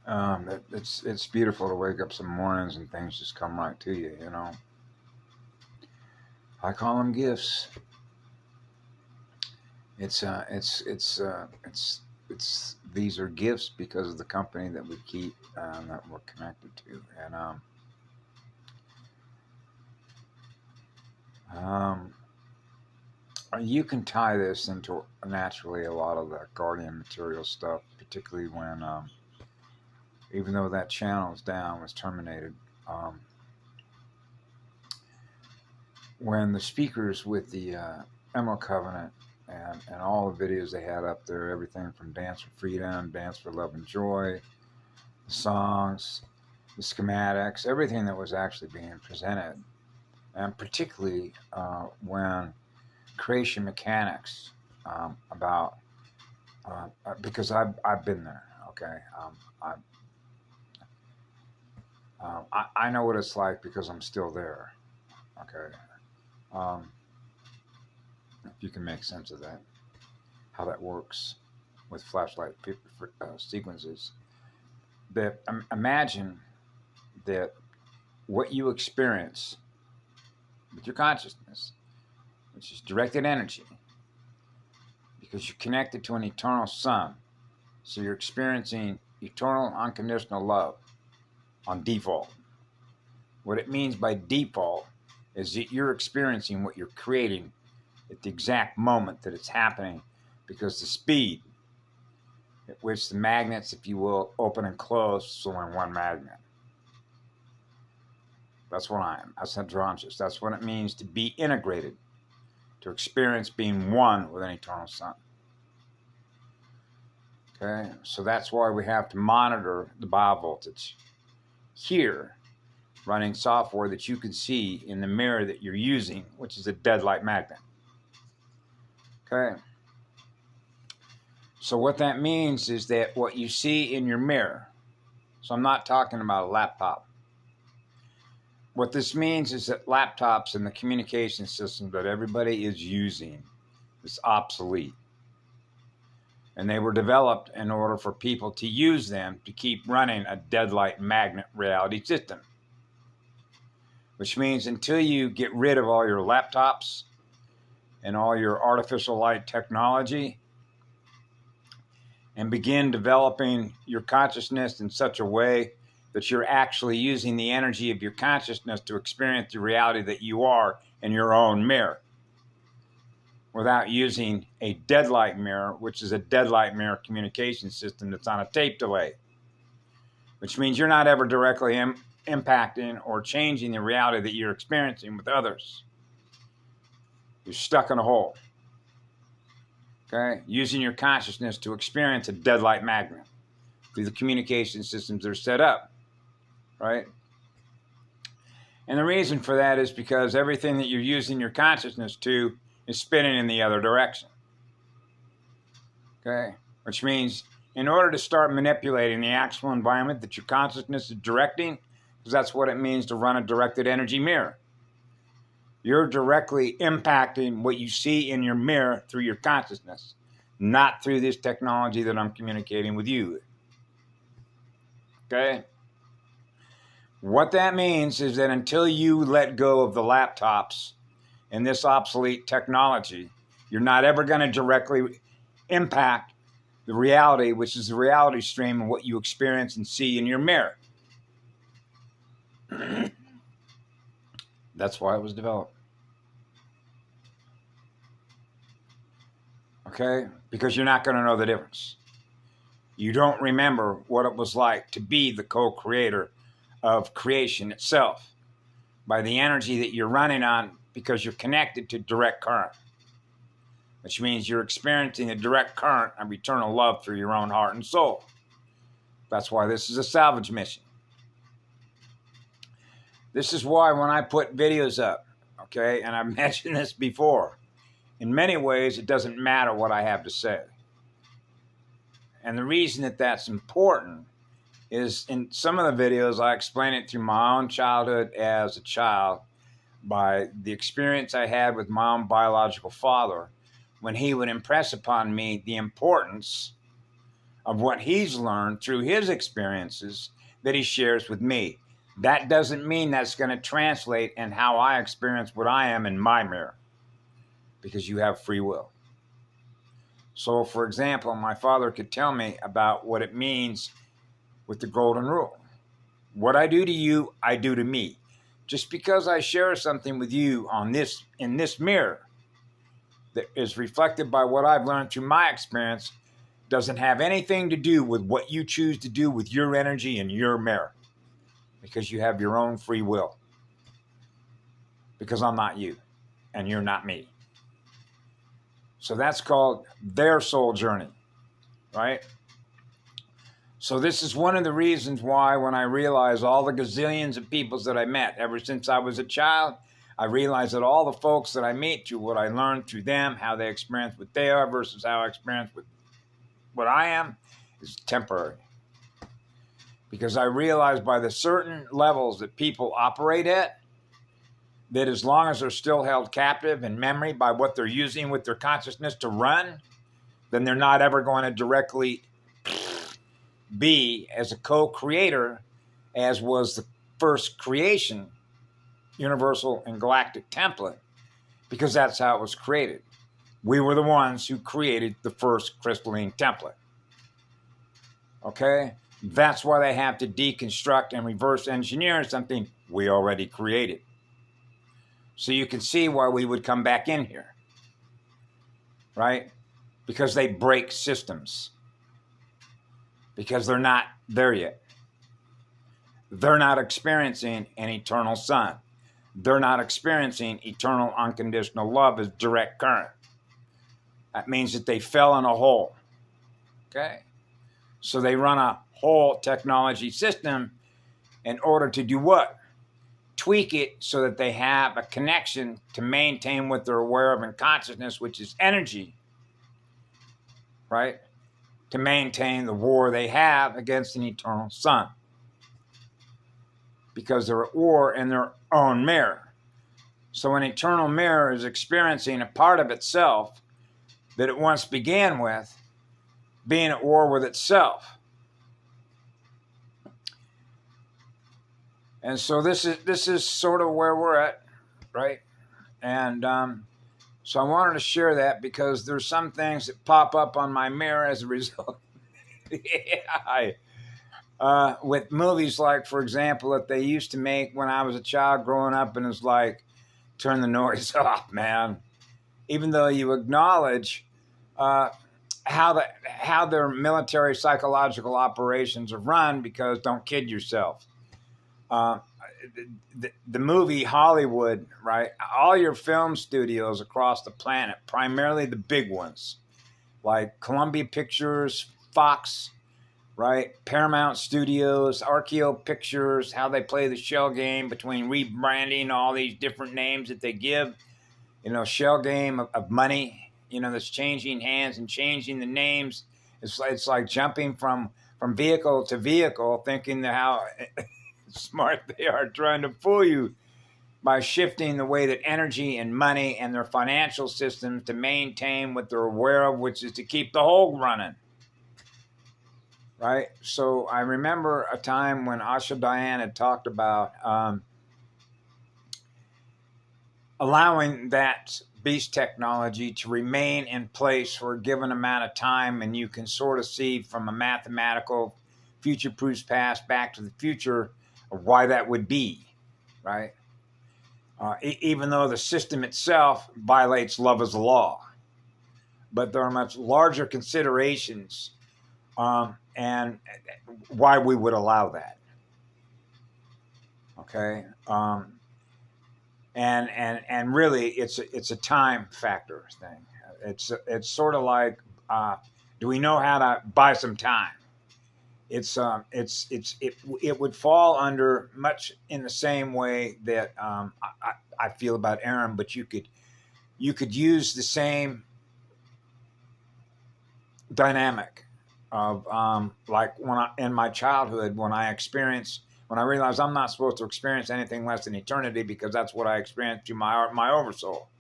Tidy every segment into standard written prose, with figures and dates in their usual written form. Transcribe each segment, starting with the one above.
It's beautiful to wake up some mornings and things just come right to you. I call them gifts. It's these are gifts because of the company that we keep, that we're connected to, and um, you can tie this into naturally a lot of the guardian material stuff, particularly when even though that channel is down, was terminated. Um, when the speakers with the Emerald Covenant and all the videos they had up there, everything from Dance for Freedom, Dance for Love and Joy, the songs, the schematics, everything that was actually being presented, and particularly when creation mechanics, about because I've been there. Okay, I know what it's like because I'm still there. Okay, um, if you can make sense of that, how that works with flashlight sequences. That imagine that what you experience with your consciousness, which is directed energy, because you're connected to an eternal sun, so you're experiencing eternal unconditional love on default. What it means by default is that you're experiencing what you're creating at the exact moment that it's happening, because the speed at which the magnets, if you will, open and close, so in one magnet. That's what I am. That's Androgynous. That's what it means to be integrated, to experience being one with an eternal sun. Okay, so that's why we have to monitor the biovoltage here, running software that you can see in the mirror that you're using, which is a deadlight magnet. Okay. So what that means is that what you see in your mirror, so I'm not talking about a laptop. What this means is that laptops and the communication system that everybody is using is obsolete. And they were developed in order for people to use them to keep running a deadlight magnet reality system. Which means until you get rid of all your laptops and all your artificial light technology, and begin developing your consciousness in such a way that you're actually using the energy of your consciousness to experience the reality that you are in your own mirror, without using a deadlight mirror, which is a deadlight mirror communication system that's on a tape delay, which means you're not ever directly impacting or changing the reality that you're experiencing with others. You're stuck in a hole. Okay, using your consciousness to experience a deadlight magnet through the communication systems that are set up, right? And the reason for that is because everything that you're using your consciousness to is spinning in the other direction. Okay, which means in order to start manipulating the actual environment that your consciousness is directing, because that's what it means to run a directed energy mirror. You're directly impacting what you see in your mirror through your consciousness, not through this technology that I'm communicating with you. Okay? What that means is that until you let go of the laptops and this obsolete technology, you're not ever going to directly impact the reality, which is the reality stream and what you experience and see in your mirror. That's why it was developed. Okay? Because you're not going to know the difference. You don't remember what it was like to be the co-creator of creation itself by the energy that you're running on, because you're connected to direct current, which means you're experiencing a direct current of eternal love through your own heart and soul. That's why this is a salvage mission. This is why when I put videos up, okay, and I've mentioned this before, in many ways it doesn't matter what I have to say. And the reason that that's important is in some of the videos I explain it through my own childhood as a child, by the experience I had with my own biological father, when he would impress upon me the importance of what he's learned through his experiences that he shares with me. That doesn't mean that's going to translate in how I experience what I am in my mirror, because you have free will. So, for example, my father could tell me about what it means with the golden rule. What I do to you, I do to me. Just because I share something with you in this mirror that is reflected by what I've learned through my experience doesn't have anything to do with what you choose to do with your energy in your mirror, because you have your own free will. Because I'm not you and you're not me. So that's called their soul journey, right? So this is one of the reasons why, when I realized all the gazillions of peoples that I met ever since I was a child, I realized that all the folks that I meet, through what I learned through them, how they experience what they are versus how I experience what I am, is temporary. Because I realized by the certain levels that people operate at, that as long as they're still held captive in memory by what they're using with their consciousness to run, then they're not ever going to directly be as a co-creator as was the first creation, universal and galactic template, because that's how it was created. We were the ones who created the first crystalline template. Okay? That's why they have to deconstruct and reverse engineer something we already created. So you can see why we would come back in here, right? Because they break systems. Because they're not there yet. They're not experiencing an eternal sun. They're not experiencing eternal unconditional love as direct current. That means that they fell in a hole. Okay? So they run a whole technology system in order to do what? Tweak it so that they have a connection to maintain what they're aware of in consciousness, which is energy, right? To maintain the war they have against an eternal sun. Because they're at war in their own mirror. So an eternal mirror is experiencing a part of itself that it once began with being at war with itself. And so this is sort of where we're at, right? And so I wanted to share that because there's some things that pop up on my mirror as a result. With movies like, for example, that they used to make when I was a child growing up, and it's like, turn the noise off, man. Even though you acknowledge how their military psychological operations are run, because don't kid yourself. The movie Hollywood, right? All your film studios across the planet, primarily the big ones, like Columbia Pictures, Fox, right? Paramount Studios, RKO Pictures, how they play the shell game between rebranding all these different names that they give, shell game of money, that's changing hands and changing the names. It's like jumping from vehicle to vehicle, thinking that how smart they are, trying to fool you by shifting the way that energy and money and their financial systems to maintain what they're aware of, which is to keep the whole running. Right? So I remember a time when Asha Diane had talked about allowing that beast technology to remain in place for a given amount of time, and you can sort of see from a mathematical future proofs past back to the future of why that would be, right? Even though the system itself violates love as a law. But there are much larger considerations and why we would allow that. Okay? And really, it's a time factor thing. It's sort of like, do we know how to buy some time? It would fall under much in the same way that I feel about Aaron, but you could use the same dynamic of like in my childhood when I realized I'm not supposed to experience anything less than eternity, because that's what I experienced through my oversoul.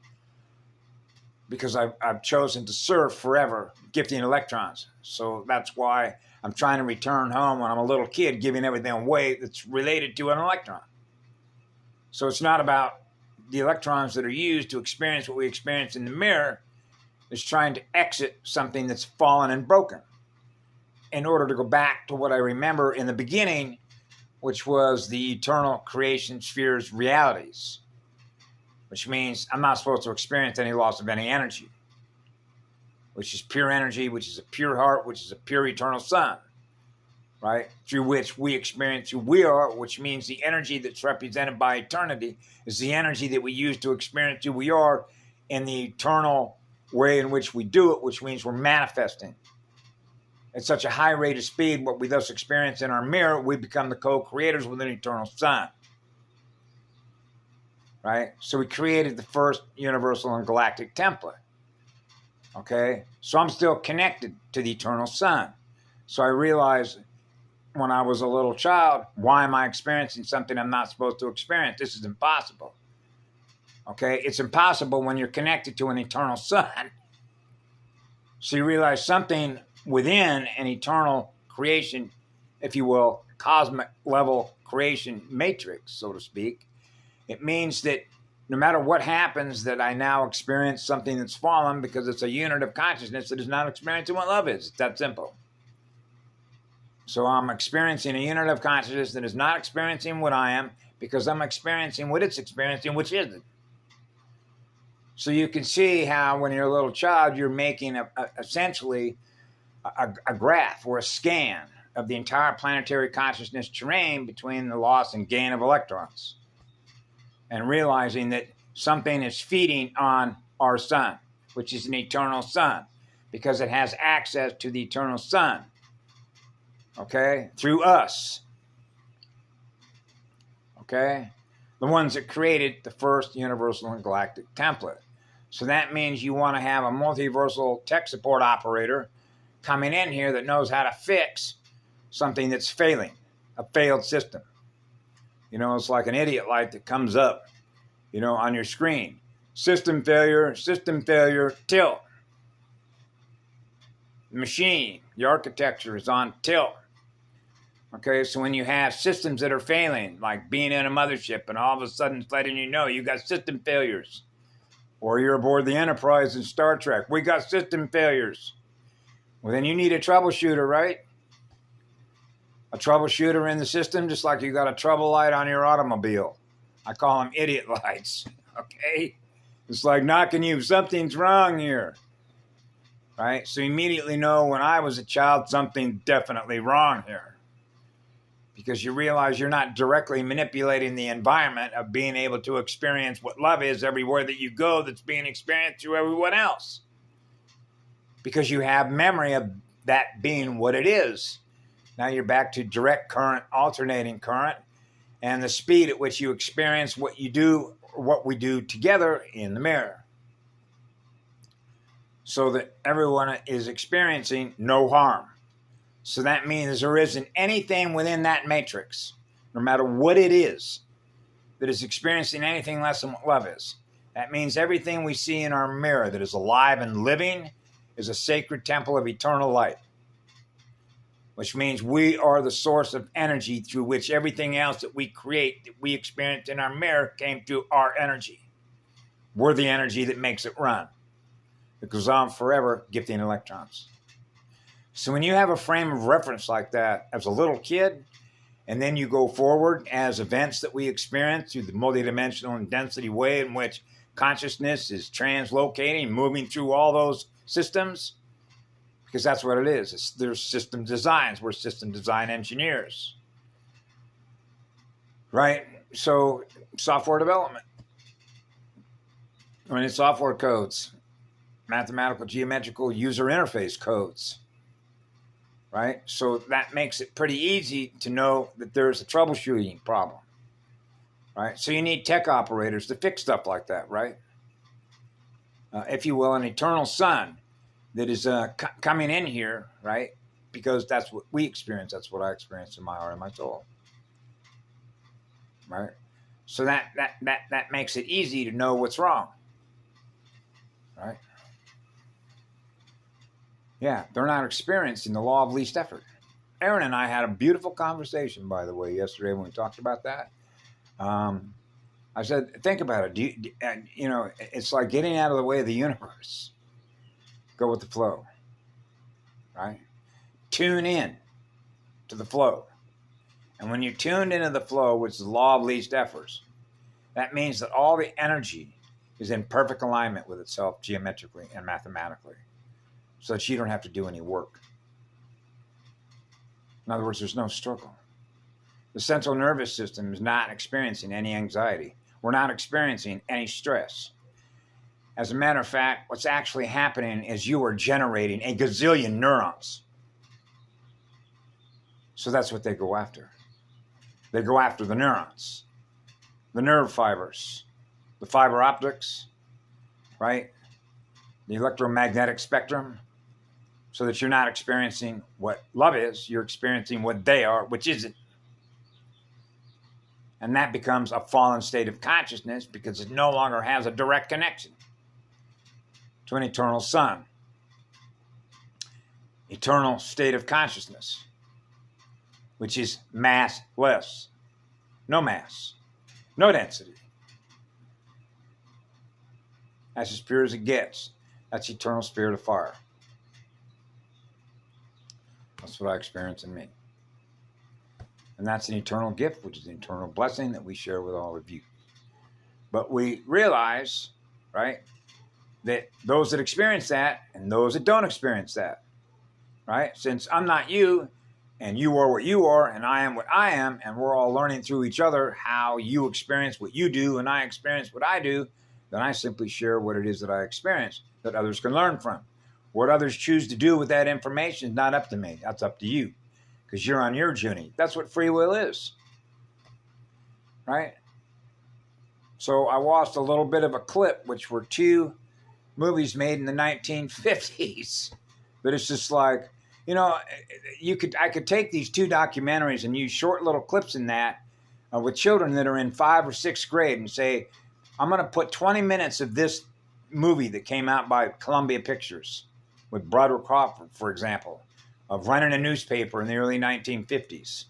because I've chosen to serve forever, gifting electrons. So that's why I'm trying to return home when I'm a little kid, giving everything away that's related to an electron. So it's not about the electrons that are used to experience what we experience in the mirror. It's trying to exit something that's fallen and broken in order to go back to what I remember in the beginning, which was the eternal creation sphere's realities, which means I'm not supposed to experience any loss of any energy, which is pure energy, which is a pure heart, which is a pure eternal sun, right? Through which we experience who we are, which means the energy that's represented by eternity is the energy that we use to experience who we are in the eternal way in which we do it, which means we're manifesting at such a high rate of speed. What we thus experience in our mirror, we become the co-creators with an eternal sun, right? So we created the first universal and galactic template, okay? So I'm still connected to the eternal sun. So I realized when I was a little child, why am I experiencing something I'm not supposed to experience? This is impossible, okay? It's impossible when you're connected to an eternal sun. So you realize something within an eternal creation, if you will, cosmic level creation matrix, so to speak. It means that no matter what happens, that I now experience something that's fallen because it's a unit of consciousness that is not experiencing what love is. It's that simple. So I'm experiencing a unit of consciousness that is not experiencing what I am because I'm experiencing what it's experiencing, which isn't. So you can see how when you're a little child, you're making essentially a graph or a scan of the entire planetary consciousness terrain between the loss and gain of electrons, and realizing that something is feeding on our sun, which is an eternal sun, because it has access to the eternal sun, okay, through us, okay, the ones that created the first universal and galactic template. So that means you want to have a multiversal tech support operator coming in here that knows how to fix something that's failing, a failed system. You know, it's like an idiot light that comes up, you know, on your screen. System failure, tilt. The machine, the architecture is on tilt. Okay, so when you have systems that are failing, like being in a mothership and all of a sudden it's letting you know you got system failures, or you're aboard the Enterprise in Star Trek, we got system failures. Well, then you need a troubleshooter, right? A troubleshooter in the system, just like you got a trouble light on your automobile. I call them idiot lights, okay? It's like knocking you, something's wrong here, right? So you immediately know when I was a child, something definitely wrong here. Because you realize you're not directly manipulating the environment of being able to experience what love is everywhere that you go that's being experienced through everyone else. Because you have memory of that being what it is. Now you're back to direct current, alternating current, and the speed at which you experience what you do, or what we do together in the mirror. So that everyone is experiencing no harm. So that means there isn't anything within that matrix, no matter what it is, that is experiencing anything less than what love is. That means everything we see in our mirror that is alive and living is a sacred temple of eternal light, which means we are the source of energy through which everything else that we create, that we experience in our mirror, came through our energy. We're the energy that makes it run. It goes on forever, gifting electrons. So when you have a frame of reference like that as a little kid, and then you go forward as events that we experience through the multidimensional and density way in which consciousness is translocating, moving through all those systems, because that's what it is. There's system designs. We're system design engineers, right? So software development, running software codes, mathematical, geometrical, user interface codes, right? So that makes it pretty easy to know that there's a troubleshooting problem, right? So you need tech operators to fix stuff like that, right? If you will, an eternal sun that is coming in here, right? Because that's what we experience. That's what I experience in my heart and my soul, right? So that makes it easy to know what's wrong, right? Yeah, they're not experiencing the law of least effort. Aaron and I had a beautiful conversation, by the way, yesterday when we talked about that. I said, think about it. It's like getting out of the way of the universe. Go with the flow, right? Tune in to the flow. And when you're tuned into the flow, which is the law of least efforts, that means that all the energy is in perfect alignment with itself geometrically and mathematically, so that you don't have to do any work. In other words, there's no struggle. The central nervous system is not experiencing any anxiety. We're not experiencing any stress. As a matter of fact, what's actually happening is you are generating a gazillion neurons. So that's what they go after. They go after the neurons, the nerve fibers, the fiber optics, right? The electromagnetic spectrum, so that you're not experiencing what love is, you're experiencing what they are, which isn't. And that becomes a fallen state of consciousness because it no longer has a direct connection to an eternal sun. Eternal state of consciousness, which is massless. No mass, no density. That's as pure as it gets. That's eternal spirit of fire. That's what I experience in me. And that's an eternal gift, which is an eternal blessing that we share with all of you. But we realize, right, that those that experience that and those that don't experience that, right? Since I'm not you, and you are what you are, and I am what I am, and we're all learning through each other how you experience what you do and I experience what I do, then I simply share what it is that I experience that others can learn from. What others choose to do with that information is not up to me. That's up to you, because you're on your journey. That's what free will is, right? So I watched a little bit of a clip, which were two movies made in the 1950s. But it's just like, I could take these two documentaries and use short little clips in that with children that are in 5th or 6th grade and say, I'm going to put 20 minutes of this movie that came out by Columbia Pictures with Broderick Crawford, for example, of running a newspaper in the early 1950s.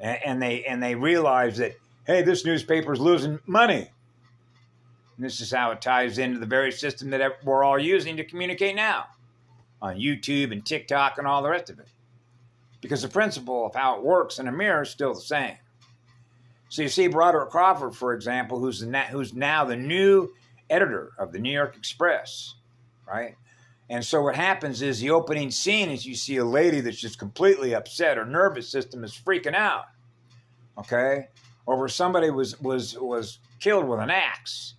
And they realized that, hey, this newspaper is losing money. And this is how it ties into the very system that we're all using to communicate now on YouTube and TikTok and all the rest of it. Because the principle of how it works in a mirror is still the same. So you see Broderick Crawford, for example, who's now the new editor of the New York Express, right? And so what happens is the opening scene is you see a lady that's just completely upset. Her nervous system is freaking out, okay? Over somebody was killed with an axe.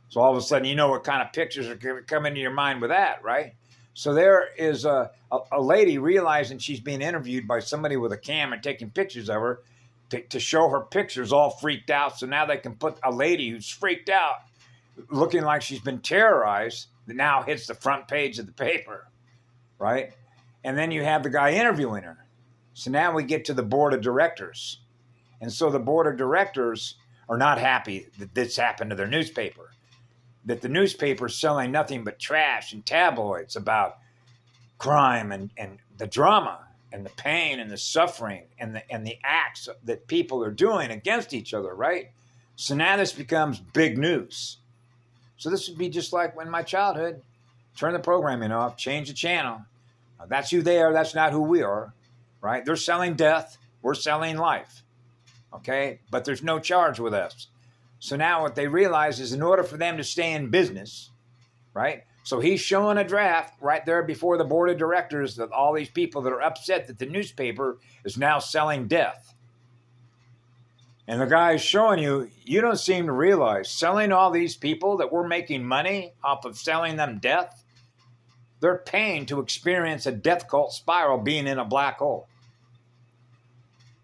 So all of a sudden, you know what kind of pictures are going to come into your mind with that, right? So there is a lady realizing she's being interviewed by somebody with a camera taking pictures of her to show her pictures all freaked out. So now they can put a lady who's freaked out, looking like she's been terrorized, that now hits the front page of the paper, right? And then you have the guy interviewing her. So now we get to the board of directors. And so the board of directors are not happy that this happened to their newspaper, that the newspaper is selling nothing but trash and tabloids about crime and the drama and the pain and the suffering and the acts that people are doing against each other, right? So now this becomes big news. So this would be just like in my childhood, turn the programming off, change the channel. That's who they are, that's not who we are, right? They're selling death, we're selling life, okay? But there's no charge with us. So now what they realize is in order for them to stay in business, right? So he's showing a draft right there before the board of directors that all these people that are upset that the newspaper is now selling death. And the guy is showing you don't seem to realize selling all these people that we're making money off of selling them death, they're paying to experience a death cult spiral being in a black hole.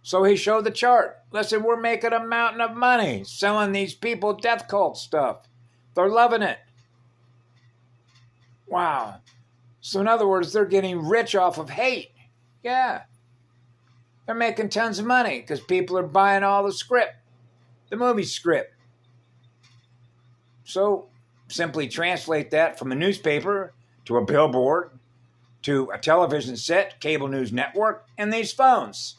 So he showed the chart. Listen, we're making a mountain of money selling these people death cult stuff. They're loving it. Wow. So in other words, they're getting rich off of hate. Yeah. They're making tons of money because people are buying all the script, the movie script. So simply translate that from a newspaper to a billboard to a television set, cable news network, and these phones.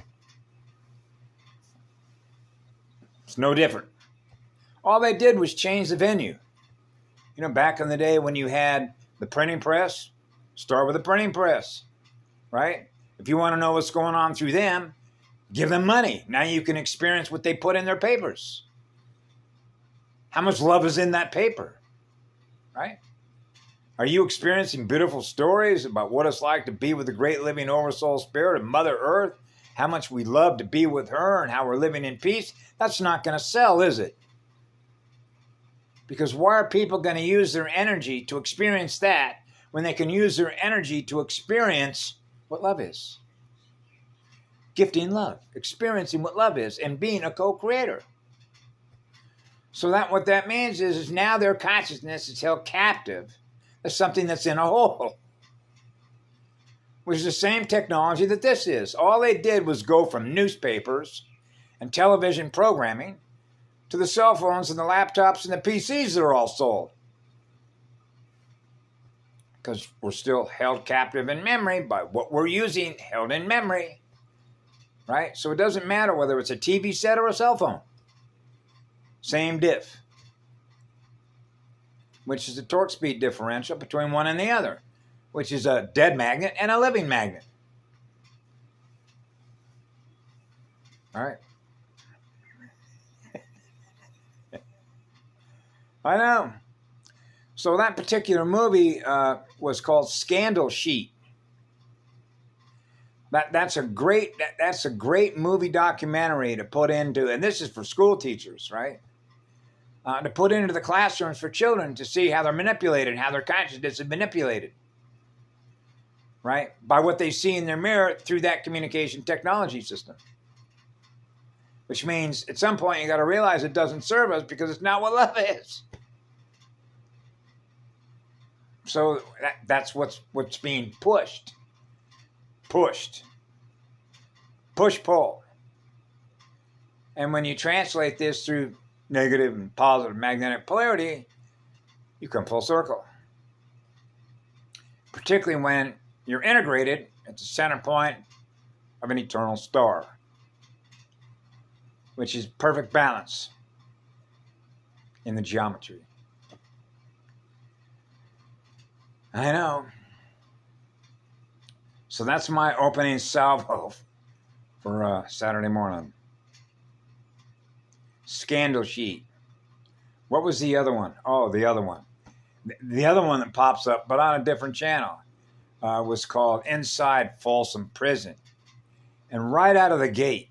It's no different. All they did was change the venue. You know, back in the day when you had the printing press, start with the printing press, right? If you want to know what's going on through them, give them money. Now you can experience what they put in their papers. How much love is in that paper, right? Are you experiencing beautiful stories about what it's like to be with the great living oversoul spirit of Mother Earth? How much we love to be with her and how we're living in peace? That's not going to sell, is it? Because why are people going to use their energy to experience that when they can use their energy to experience what love is? Gifting love, experiencing what love is, and being a co-creator. So that what that means is now their consciousness is held captive as something that's in a hole, which is the same technology that this is. All they did was go from newspapers and television programming to the cell phones and the laptops and the PCs that are all sold. Because we're still held captive in memory by what we're using, held in memory, right? So it doesn't matter whether it's a TV set or a cell phone. Same diff, which is the torque speed differential between one and the other, which is a dead magnet and a living magnet. All right. I know. So that particular movie was called Scandal Sheet. That's a great movie documentary to put into, and this is for school teachers, right? To put into the classrooms for children to see how they're manipulated, how their consciousness is manipulated, right? By what they see in their mirror through that communication technology system. Which means at some point you got to realize it doesn't serve us because it's not what love is. So that's what's being pushed. Push, pull. And when you translate this through negative and positive magnetic polarity, you come full circle. Particularly when you're integrated at the center point of an eternal star, which is perfect balance in the geometry. I know. So that's my opening salvo for Saturday morning. Scandal Sheet. What was the other one? Oh, the other one. The other one that pops up, but on a different channel, was called Inside Folsom Prison. And right out of the gate,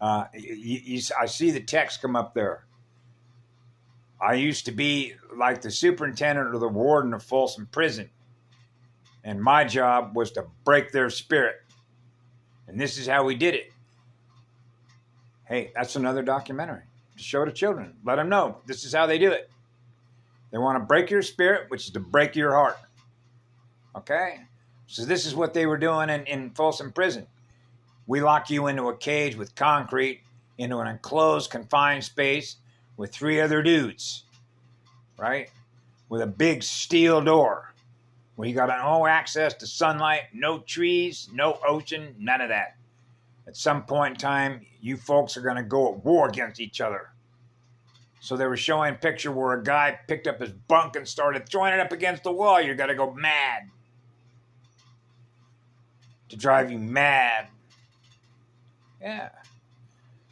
I see the text come up there. I used to be like the superintendent or the warden of Folsom Prison. And my job was to break their spirit. And this is how we did it. Hey, that's another documentary to show to children. Let them know this is how they do it. They want to break your spirit, which is to break your heart. Okay? So this is what they were doing in Folsom Prison. We lock you into a cage with concrete, into an enclosed, confined space with 3 other dudes, right? With a big steel door where you got no access to sunlight, no trees, no ocean, none of that. At some point in time, you folks are going to go at war against each other. So they were showing a picture where a guy picked up his bunk and started throwing it up against the wall. You're going to go mad. To drive you mad. Yeah.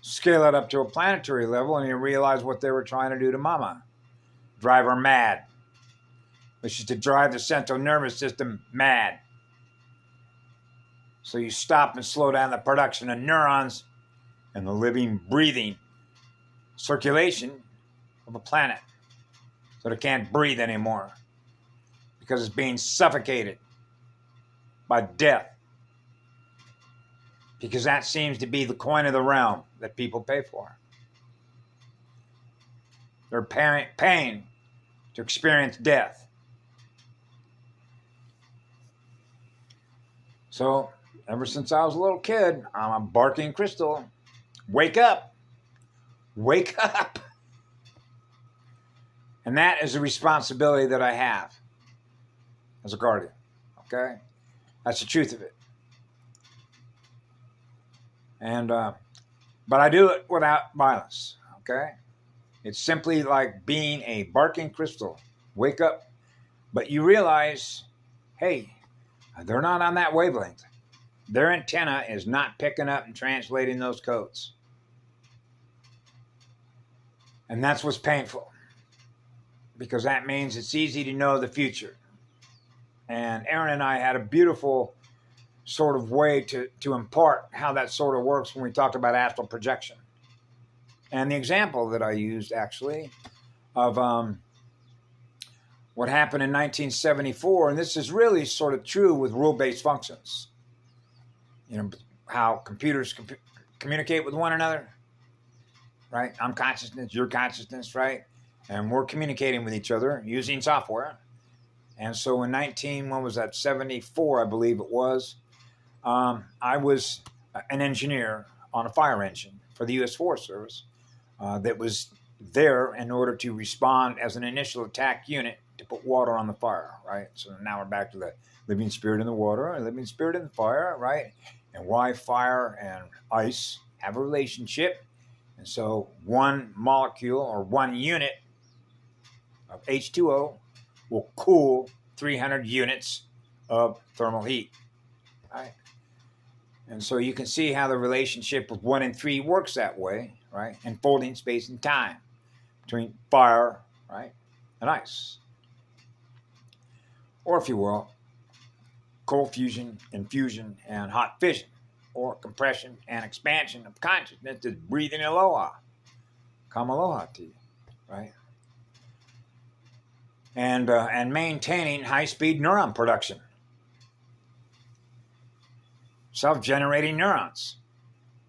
Scale it up to a planetary level and you realize what they were trying to do to Mama. Drive her mad. Which is to drive the central nervous system mad. So you stop and slow down the production of neurons and the living, breathing circulation of a planet. So it can't breathe anymore. Because it's being suffocated by death. Because that seems to be the coin of the realm that people pay for. They're paying to experience death. So, ever since I was a little kid, I'm a barking crystal. Wake up. Wake up. And that is a responsibility that I have as a guardian. Okay? That's the truth of it. And but I do it without violence. Okay, it's simply like being a barking crystal. Wake up, but you realize, hey, they're not on that wavelength. Their antenna is not picking up and translating those codes. And that's what's painful, because that means it's easy to know the future. And Aaron and I had a beautiful sort of way to impart how that sort of works when we talked about astral projection. And the example that I used, actually, of what happened in 1974, and this is really sort of true with rule-based functions. You know, how computers communicate with one another, right? I'm consciousness, you're consciousness, right? And we're communicating with each other using software. And so in 74, I believe it was, I was an engineer on a fire engine for the U.S. Forest Service that was there in order to respond as an initial attack unit to put water on the fire, right? So now we're back to the living spirit in the water and living spirit in the fire, right? And why fire and ice have a relationship. And so one molecule or one unit of H2O will cool 300 units of thermal heat, right? And so you can see how the relationship with 1 and 3 works that way, right? Enfolding space and time between fire, right, and ice. Or if you will, cold fusion, infusion, and hot fission, or compression and expansion of consciousness is breathing aloha. Come aloha to you, right? And maintaining high-speed neuron production. Self-generating neurons.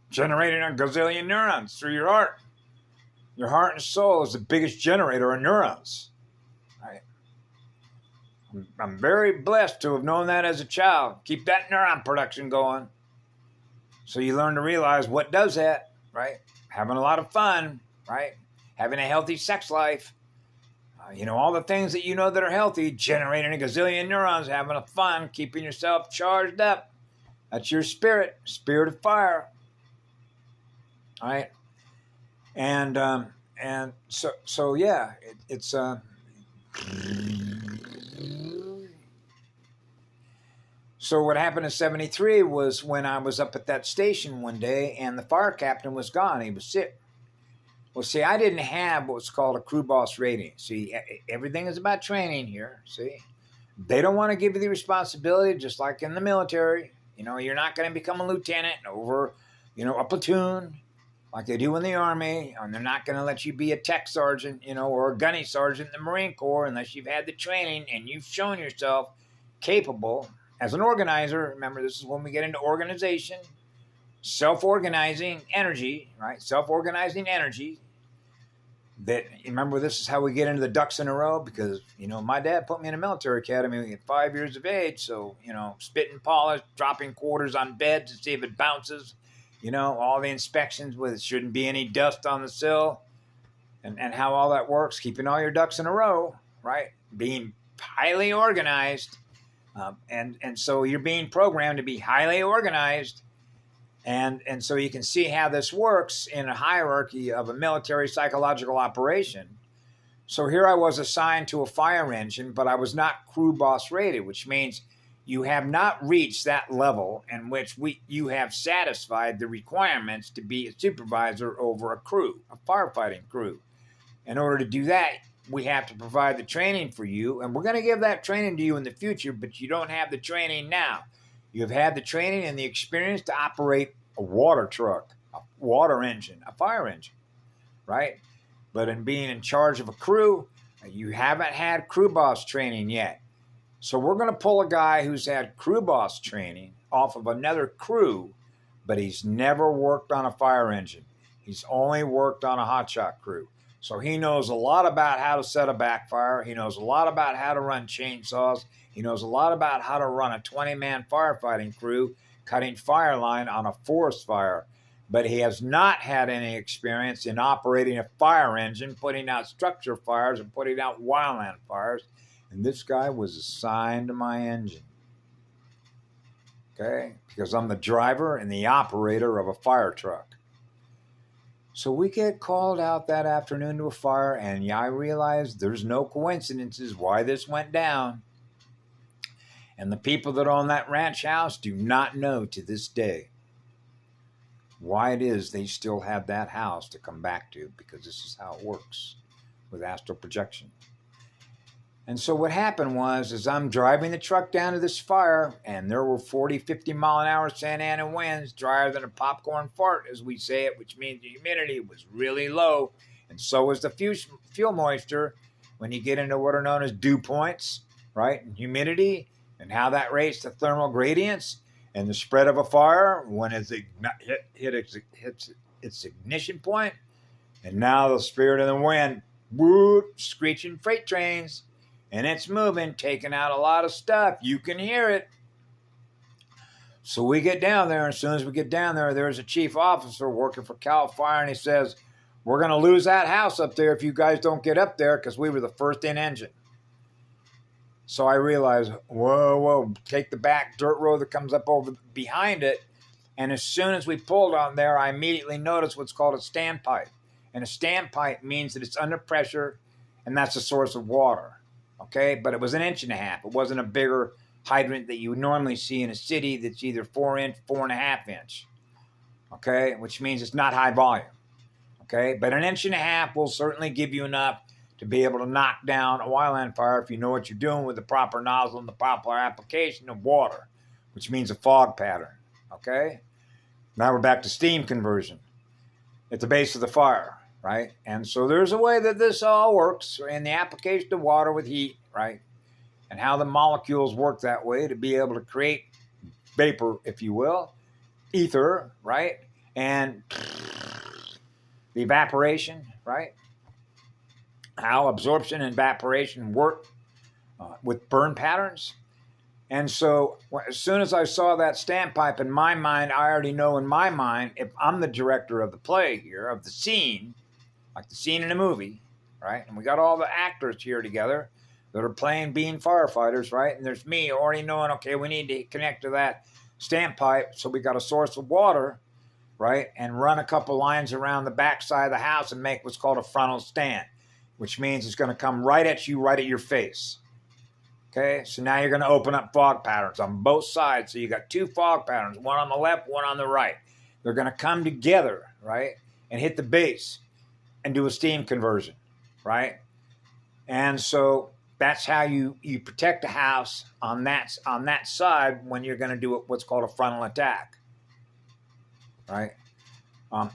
Generating a gazillion neurons through your heart. Your heart and soul is the biggest generator of neurons. Right? I'm very blessed to have known that as a child. Keep that neuron production going. So you learn to realize what does that, right? Having a lot of fun, right? Having a healthy sex life. You know, all the things that you know that are healthy, generating a gazillion neurons, having a fun, keeping yourself charged up. That's your spirit of fire. All right. And so yeah, it's so what happened in 73 was when I was up at that station one day and the fire captain was gone. He was sick. Well, see, I didn't have what's called a crew boss rating. See, everything is about training here. See, they don't want to give you the responsibility, just like in the military. You know, you're not going to become a lieutenant over, you know, a platoon like they do in the Army. And they're not going to let you be a tech sergeant, you know, or a gunny sergeant in the Marine Corps unless you've had the training and you've shown yourself capable as an organizer. Remember, this is when we get into organization. Self-organizing energy, right? Self-organizing energy. That, remember, this is how we get into the ducks in a row, because, you know, my dad put me in a military academy at 5 years of age. So, you know, spitting polish, dropping quarters on beds to see if it bounces, you know, all the inspections with it shouldn't be any dust on the sill, and how all that works, keeping all your ducks in a row, right? Being highly organized. And so you're being programmed to be highly organized. And so you can see how this works in a hierarchy of a military psychological operation. So here I was assigned to a fire engine, but I was not crew boss rated, which means you have not reached that level in which you have satisfied the requirements to be a supervisor over a crew, a firefighting crew. In order to do that, we have to provide the training for you, and we're going to give that training to you in the future, but you don't have the training now. You've had the training and the experience to operate a water truck, a water engine, a fire engine, right? But in being in charge of a crew, you haven't had crew boss training yet. So we're going to pull a guy who's had crew boss training off of another crew, but he's never worked on a fire engine. He's only worked on a hotshot crew. So he knows a lot about how to set a backfire. He knows a lot about how to run chainsaws. He knows a lot about how to run a 20-man firefighting crew cutting fire line on a forest fire. But he has not had any experience in operating a fire engine, putting out structure fires and putting out wildland fires. And this guy was assigned to my engine. okay? Because I'm the driver and the operator of a fire truck. So we get called out that afternoon to a fire, and I realized there's no coincidences why this went down. And the people that own that ranch house do not know to this day why it is they still have that house to come back to, because this is how it works with astral projection. And so what happened was, as I'm driving the truck down to this fire, and there were 40, 50 mile an hour Santa Ana winds, drier than a popcorn fart, as we say it, which means the humidity was really low, and so was the fuel moisture when you get into what are known as dew points, right? And humidity, and how that rates the thermal gradients, and the spread of a fire when it hits its ignition point, and now the spirit of the wind, whoop, screeching freight trains. And it's moving, taking out a lot of stuff. You can hear it. So we get down there, and as soon as we get down there, there's a chief officer working for Cal Fire, and he says, we're going to lose that house up there if you guys don't get up there, because we were the first in engine. So I realized, whoa, take the back dirt road that comes up over behind it. And as soon as we pulled on there, I immediately noticed what's called a standpipe. And a standpipe means that it's under pressure, and that's the source of water. Okay, but it was 1.5 inches. It wasn't a bigger hydrant that you would normally see in a city that's either 4 inch, 4.5 inch. Okay, which means it's not high volume. Okay, but 1.5 inches will certainly give you enough to be able to knock down a wildland fire if you know what you're doing with the proper nozzle and the proper application of water, which means a fog pattern. Okay, now we're back to steam conversion at the base of the fire. Right? And so there's a way that this all works in the application of water with heat, right? And how the molecules work that way to be able to create vapor, if you will, ether, right? And the evaporation, right? How absorption and evaporation work with burn patterns. And so as soon as I saw that standpipe in my mind, I already know in my mind, if I'm the director of the play here, of the scene, like the scene in a movie, right? And we got all the actors here together that are playing being firefighters, right? And there's me already knowing, okay, we need to connect to that standpipe. So we got a source of water, right? And run a couple lines around the back side of the house and make what's called a frontal stand, which means it's going to come right at you, right at your face. Okay, so now you're going to open up fog patterns on both sides. So you got 2 fog patterns, one on the left, one on the right. They're going to come together, right? And hit the base and do a steam conversion, right? And so that's how you protect the house on that side when you're going to do what's called a frontal attack, right?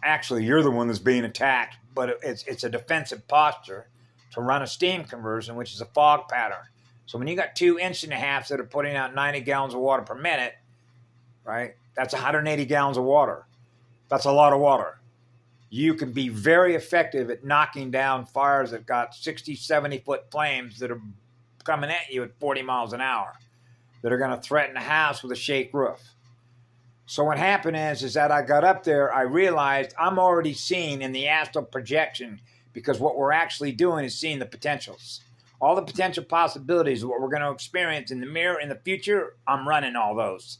Actually, you're the one that's being attacked, but it's a defensive posture to run a steam conversion, which is a fog pattern. So when you got 2.5 inches that are putting out 90 gallons of water per minute, right? That's 180 gallons of water. That's a lot of water. You can be very effective at knocking down fires that got 60, 70-foot flames that are coming at you at 40 miles an hour that are going to threaten a house with a shake roof. So what happened is that I got up there, I realized I'm already seeing in the astral projection, because what we're actually doing is seeing the potentials. All the potential possibilities of what we're going to experience in the mirror in the future, I'm running all those.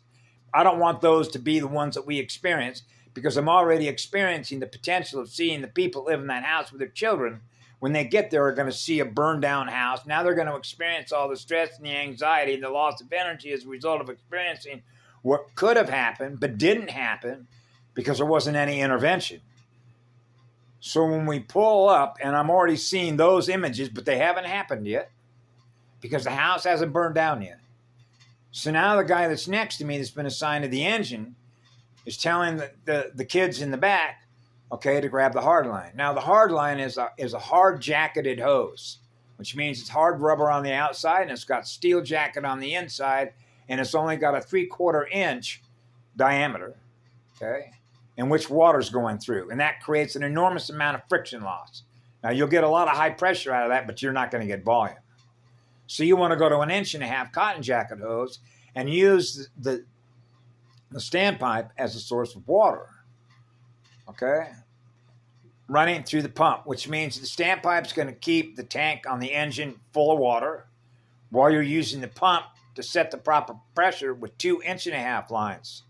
I don't want those to be the ones that we experience, because I'm already experiencing the potential of seeing the people live in that house with their children. When they get there, are going to see a burned down house. Now they're going to experience all the stress and the anxiety and the loss of energy as a result of experiencing what could have happened but didn't happen because there wasn't any intervention. So when we pull up, and I'm already seeing those images, but they haven't happened yet because the house hasn't burned down yet. So now the guy that's next to me that's been assigned to the engine is telling the kids in the back, okay, to grab the hard line. Now the hard line is a hard jacketed hose, which means it's hard rubber on the outside and it's got steel jacket on the inside, and it's only got a 3/4 inch diameter, okay, in which water's going through. And that creates an enormous amount of friction loss. Now you'll get a lot of high pressure out of that, but you're not going to get volume. So you want to go to 1.5 inch cotton jacket hose and use the standpipe as a source of water, okay, running through the pump, which means the standpipe's going to keep the tank on the engine full of water while you're using the pump to set the proper pressure with 2.5-inch lines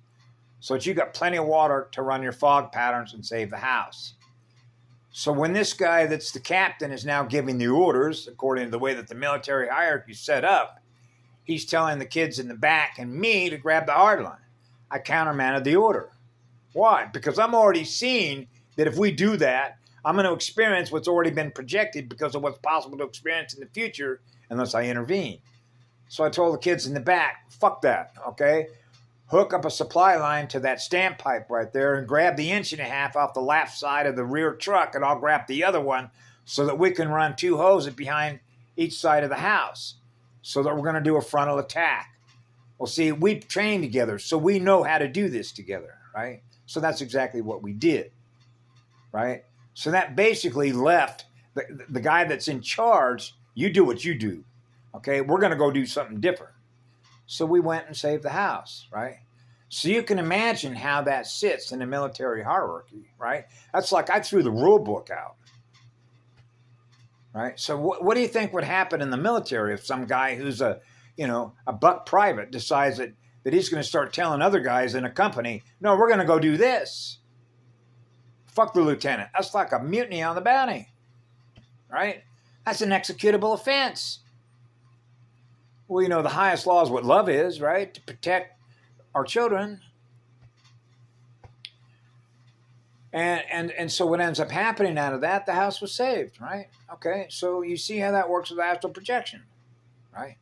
so that you got plenty of water to run your fog patterns and save the house. So when this guy that's the captain is now giving the orders, according to the way that the military hierarchy is set up, he's telling the kids in the back and me to grab the hard line. I countermanded the order. Why? Because I'm already seeing that if we do that, I'm going to experience what's already been projected because of what's possible to experience in the future unless I intervene. So I told the kids in the back, fuck that, okay? Hook up a supply line to that standpipe right there and grab the 1.5 inch off the left side of the rear truck, and I'll grab the other one so that we can run 2 hoses behind each side of the house so that we're going to do a frontal attack. Well, see, we've trained together, so we know how to do this together, right? So that's exactly what we did, right? So that basically left the guy that's in charge, you do what you do, okay? We're going to go do something different. So we went and saved the house, right? So you can imagine how that sits in the military hierarchy, right? That's like I threw the rule book out, right? So what do you think would happen in the military if some guy who's a buck private decides that he's going to start telling other guys in a company, no, we're going to go do this. Fuck the lieutenant. That's like a mutiny on the bounty, right? That's an executable offense. Well, the highest law is what love is, right? To protect our children. And so what ends up happening out of that, the house was saved, right? Okay, so you see how that works with astral projection, right?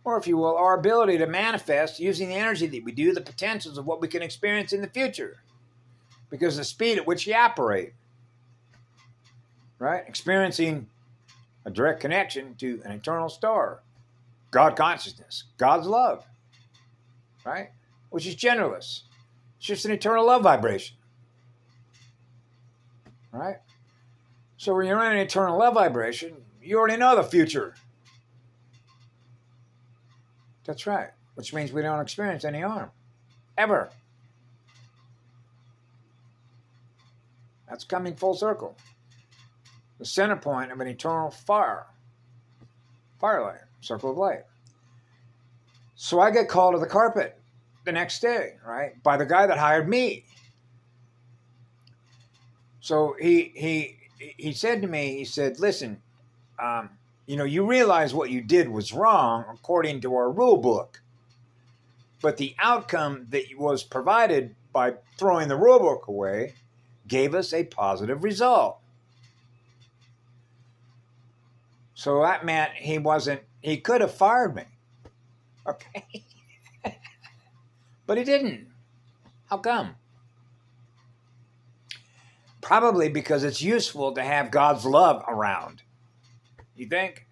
Or if you will, our ability to manifest using the energy that we do, the potentials of what we can experience in the future. Because the speed at which you operate, right? Experiencing a direct connection to an eternal star, God consciousness, God's love, right? Which is genderless. It's just an eternal love vibration, right? So when you're in an eternal love vibration, you already know the future. That's right. Which means we don't experience any harm, ever. That's coming full circle. The center point of an eternal firelight, circle of light. So I get called to the carpet the next day, right, by the guy that hired me. So he said to me, he said, listen, you realize what you did was wrong according to our rule book. But the outcome that was provided by throwing the rule book away gave us a positive result. So that meant he could have fired me. Okay. But he didn't. How come? Probably because it's useful to have God's love around. You think?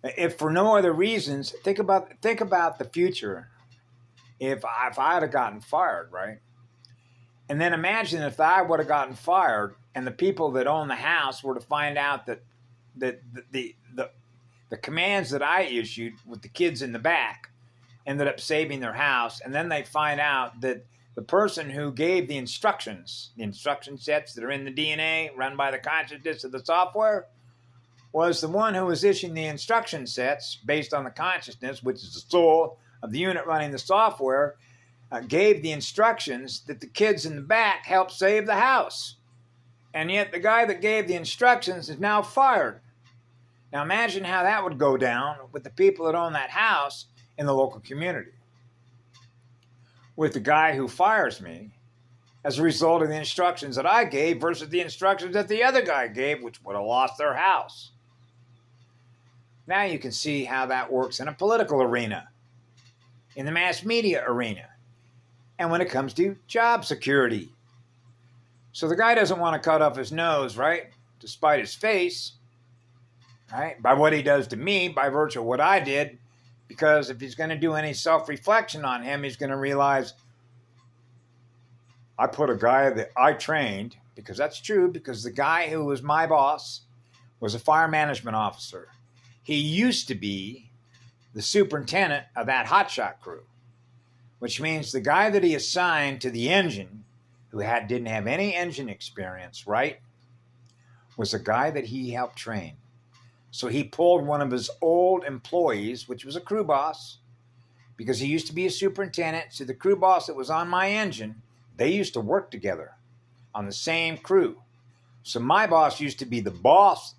If for no other reasons, think about the future. If I had gotten fired, right? And then imagine if I would have gotten fired and the people that own the house were to find out that the commands that I issued with the kids in the back ended up saving their house. And then they find out that the person who gave the instruction sets that are in the DNA run by the consciousness of the software was the one who was issuing the instruction sets based on the consciousness, which is the soul of the unit running the software, gave the instructions that the kids in the back helped save the house. And yet the guy that gave the instructions is now fired. Now imagine how that would go down with the people that own that house in the local community. With the guy who fires me as a result of the instructions that I gave versus the instructions that the other guy gave, which would have lost their house. Now you can see how that works in a political arena, in the mass media arena, and when it comes to job security. So the guy doesn't want to cut off his nose, right? Despite his face, right? By what he does to me, by virtue of what I did, because if he's going to do any self-reflection on him, he's going to realize I put a guy that I trained, because that's true, because the guy who was my boss was a fire management officer. He used to be the superintendent of that hotshot crew, which means the guy that he assigned to the engine, who didn't have any engine experience, right, was a guy that he helped train. So he pulled one of his old employees, which was a crew boss, because he used to be a superintendent. So the crew boss that was on my engine, they used to work together on the same crew. So my boss used to be the boss,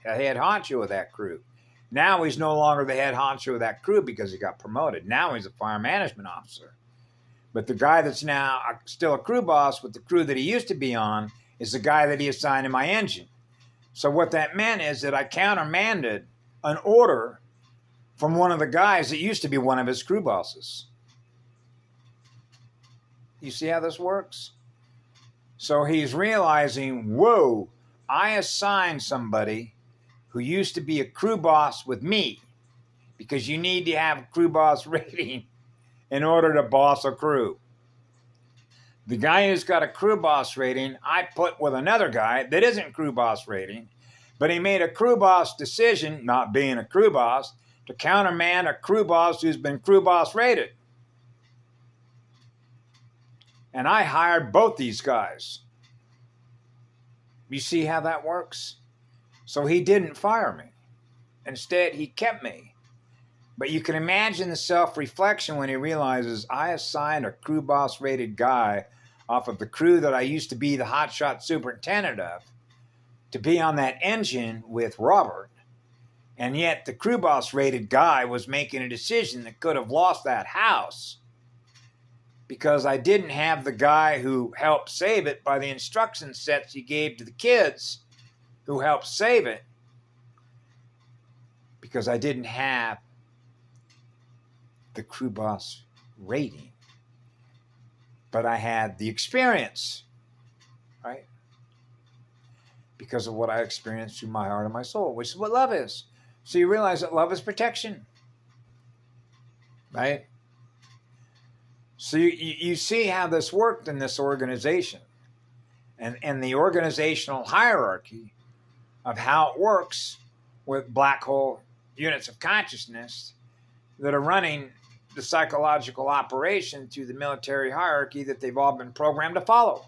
the head honcho of that crew. Now he's no longer the head honcho of that crew because he got promoted. Now he's a fire management officer. But the guy that's now still a crew boss with the crew that he used to be on is the guy that he assigned in my engine. So what that meant is that I countermanded an order from one of the guys that used to be one of his crew bosses. You see how this works? So he's realizing, whoa, I assigned somebody who used to be a crew boss with me, because you need to have a crew boss rating in order to boss a crew. The guy who's got a crew boss rating, I put with another guy that isn't crew boss rating, but he made a crew boss decision, not being a crew boss, to countermand a crew boss who's been crew boss rated. And I hired both these guys. You see how that works? So he didn't fire me. Instead, he kept me. But you can imagine the self-reflection when he realizes I assigned a crew boss rated guy off of the crew that I used to be the hotshot superintendent of to be on that engine with Robert. And yet the crew boss rated guy was making a decision that could have lost that house because I didn't have the guy who helped save it by the instruction sets he gave to the kids who helped save it, because I didn't have the crew boss rating, but I had the experience, right? Because of what I experienced through my heart and my soul, which is what love is. So you realize that love is protection, right? So you see how this worked in this organization and the organizational hierarchy of how it works with black hole units of consciousness that are running the psychological operation through the military hierarchy that they've all been programmed to follow,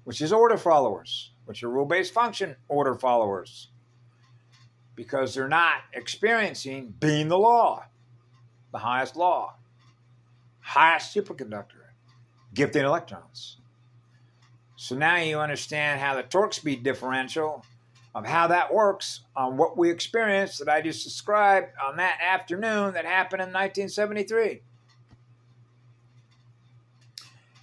which is order followers, which are rule-based function order followers, because they're not experiencing being the law, the highest law, highest superconductor, gifting electrons. So now you understand how the torque speed differential of how that works on what we experienced that I just described on that afternoon that happened in 1973.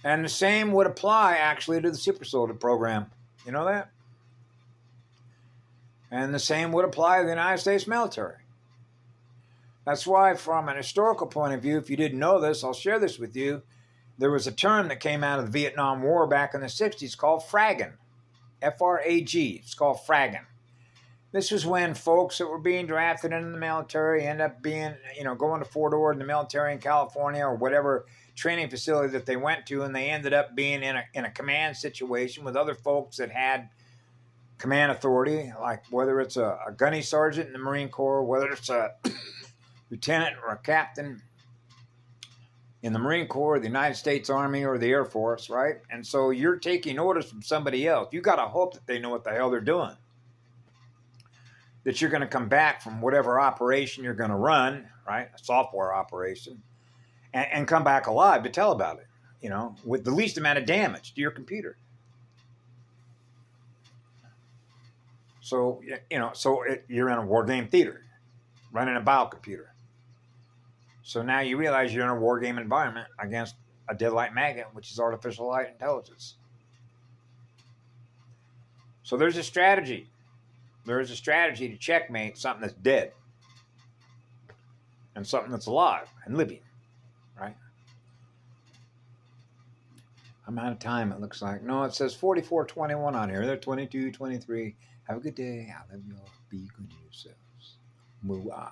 And the same would apply actually to the super soldier program. You know that? And the same would apply to the United States military. That's why, from an historical point of view, if you didn't know this, I'll share this with you. There was a term that came out of the Vietnam War back in the 60s called fragging. F-R-A-G. It's called fragging. This was when folks that were being drafted into the military end up being, going to Fort Ord in the military in California or whatever training facility that they went to, and they ended up being in a command situation with other folks that had command authority, like whether it's a gunny sergeant in the Marine Corps, whether it's a lieutenant or a captain in the Marine Corps, the United States Army, or the Air Force, right? And so you're taking orders from somebody else. You got to hope that they know what the hell they're doing, that you're going to come back from whatever operation you're going to run, right? A software operation, and come back alive to tell about it, with the least amount of damage to your computer. So, you're in a war game theater, running a biocomputer. So now you realize you're in a war game environment against a dead light magnet, which is artificial light intelligence. So there's a strategy. There is a strategy to checkmate something that's dead and something that's alive and living, right? I'm out of time, it looks like. No, it says 44:21 on here. They're 22:23. Have a good day. I love you all. Be good to yourselves. Mwah.